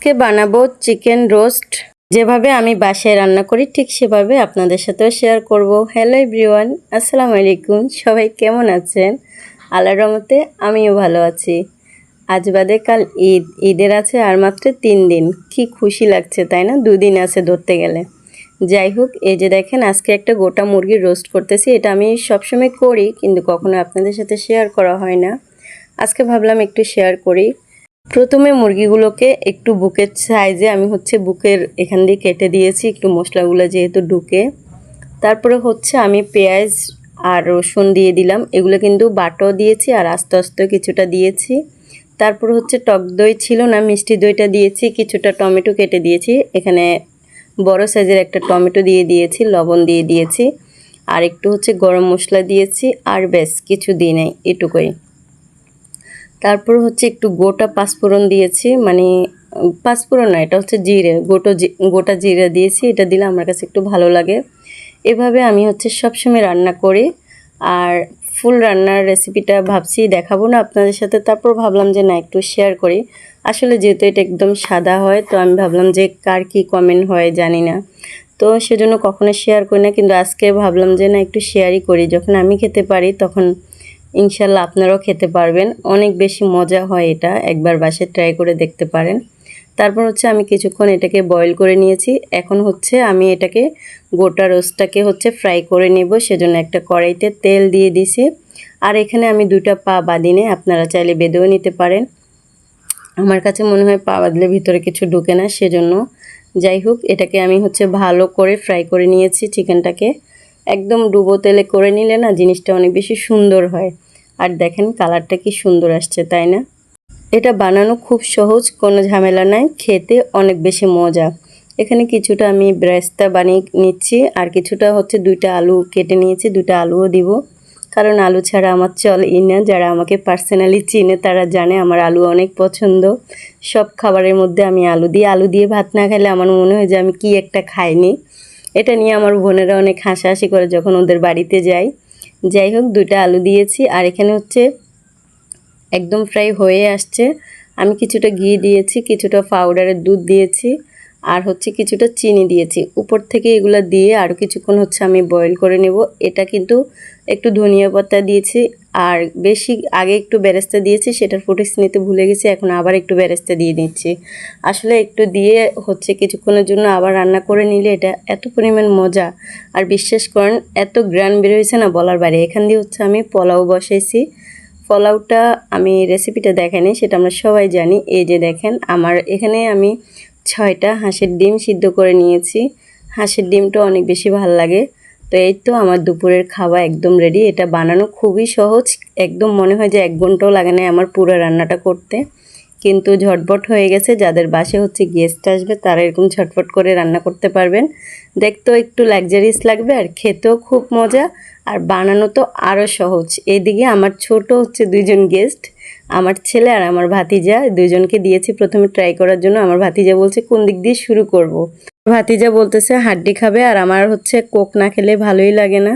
আজকে বানাবো chicken roast. যেভাবে আমি বাসায় রান্না করি ঠিক সেভাবে আপনাদের সাথেও শেয়ার করব। হ্যালো এভরিওয়ান, আসসালামু আলাইকুম। সবাই কেমন আছেন? আল্লাহর রহমতে আমিও ভালো আছি। আজ বাদে কাল ঈদ, ঈদের আছে আর মাত্র 3 দিন। কি খুশি লাগছে তাই না? 2 দিন আছে ধরতে গেলে। যাই হোক, এই যে দেখেন আজকে একটা গোটা মুরগির রোস্ট করতেছি। এটা আমি সবসময় করি কিন্তু কখনো আপনাদের সাথে শেয়ার করা হয় না। আজকে ভাবলাম একটু শেয়ার করি। প্রথমে মুরগিগুলোকে একটু বুকের সাইজে আমি বুকের এখান দিয়ে কেটে দিয়েছি একটু মশলাগুলো যেহেতু ঢুকে। তারপরে আমি পেঁয়াজ আর রসুন দিয়ে দিলাম। এগুলো কিন্তু বাটাও দিয়েছি আর আস্তে আস্তে কিছুটা দিয়েছি। তারপর টক দই ছিল না, মিষ্টি দইটা দিয়েছি। কিছুটা টমেটো কেটে দিয়েছি, এখানে বড় সাইজের একটা টমেটো দিয়ে দিয়েছি, লবণ দিয়ে দিয়েছি আর একটু গরম মশলা দিয়েছি আর ব্যাস কিছু দিই নাই, এটুকুই। তারপর একটু গোটা পাঁচফোড়ন দিয়েছি, মানে পাঁচফোড়ন না, এটা জিরে, গোটা জিরে দিয়েছি। এটা দিলে আমার কাছে একটু ভালো লাগে। এভাবে আমি সবসময় রান্না করি। আর ফুল রান্নার রেসিপিটা ভাবছি দেখাবো না আপনাদের সাথে, তারপর ভাবলাম যে না একটু শেয়ার করি। আসলে যেহেতু এটা একদম সাদা হয় তো আমি ভাবলাম যে কার কী কমেন্ট হয় জানি না, তো সেজন্য কখনো শেয়ার করি না। কিন্তু আজকে ভাবলাম যে না একটু শেয়ারই করি। যখন আমি খেতে পারি তখন ইনশাল্লাহ আপনারাও খেতে পারবেন। অনেক বেশি মজা হয় এটা, একবার বাসায় ট্রাই করে দেখতে পারেন। তারপর আমি কিছুক্ষণ এটাকে বয়েল করে নিয়েছি। এখন আমি এটাকে গোটা রোস্টটাকে ফ্রাই করে নেব। সেজন্য একটা কড়াইতে তেল দিয়ে দিছি। আর এখানে আমি 2টা পা বাঁধিনে, আপনারা চাইলে বেঁধেও নিতে পারেন। আমার কাছে মনে হয় পা বাঁধলে ভিতরে কিছু ঢুকে না, সেজন্য। যাই হোক, এটাকে আমি ভালো করে ফ্রাই করে নিয়েছি। চিকেনটাকে একদম ডুবো তেলে করে নিলে না জিনিসটা অনেক বেশি সুন্দর হয়। আর দেখেন কালারটা কি সুন্দর আসছে, তাই না? এটা বানানো খুব সহজ, কোনো ঝামেলা নাই, খেতে অনেক বেশি মজা। এখানে কিছুটা আমি ব্রেস্তা বানিয়ে নিচ্ছি আর কিছুটা 2টা আলু কেটে নিয়েছি, 2টা আলুও দিব। কারণ আলু ছাড়া আমার চলেই না। যারা আমাকে পার্সোনালি চিনে তারা জানে আমার আলু অনেক পছন্দ। সব খাবারের মধ্যে আমি আলু দিয়ে ভাত না খেলে আমার মনে হয় যে আমি কি একটা খাইনি। এটা নিয়ে আমার বোনেরা অনেক হাসাহাসি করে যখন ওদের বাড়িতে যাই। যাই হোক, 2টা আলু দিয়েছি আর এখানে একদম ফ্রাই হয়ে আসছে। আমি কিছুটা ঘি দিয়েছি, কিছুটা পাউডারের দুধ দিয়েছি আর কিছুটা চিনি দিয়েছি। উপর থেকে এগুলো দিয়ে আরও কিছুক্ষণ আমি বয়েল করে নেব। এটা কিন্তু একটু ধনিয়া পাতা দিয়েছি আর বেশি আগে একটু বেরেস্তা দিয়েছি, সেটার ফুটেজ নিতে ভুলে গেছি। এখন আবার একটু বেরেস্তা দিয়ে দিচ্ছি। আসলে একটু দিয়ে কিছুক্ষণের জন্য আবার রান্না করে নিলে এটা এত পরিমাণ মজা। আর বিশ্বাস করেন এত গ্রান বের হয়েছে না বলার বাইরে। এখান দিয়ে আমি পোলাও বসাইছি। পোলাওটা আমি রেসিপিটা দেখাইনি, সেটা আমরা সবাই জানি। এই যে দেখেন আমার এখানে আমি 6টা হাঁসের ডিম সিদ্ধ করে নিয়েছি। হাঁসের ডিমটা অনেক বেশি ভালো লাগে। তো এই তো আমার দুপুরের খাওয়া একদম রেডি। এটা বানানো খুবই সহজ, একদম মনে হয় যে 1 ঘন্টাও লাগে না আমার পুরো রান্নাটা করতে। কিন্তু ঝটপট হয়ে গেছে। যাদের বাসে গেস্ট আসবে তারা এরকম ঝটপট করে রান্না করতে পারবেন। দেখতেও একটু লাক্সারিয়াস লাগবে আর খেতেও খুব মজা। আর বানানো তো আরও সহজ। এইদিকে আমার ছোট 2জন গেস্ট, আমার ছেলে আর আমার ভাতিজা, 2জনকে দিয়েছি প্রথমে ট্রাই করার জন্য। আমার ভাতিজা বলছে কোন দিক দিয়ে শুরু করব। ভাতিজা বলতেছে হাড্ডি খাবে আর আমার কোক না খেলে ভালোই লাগে না।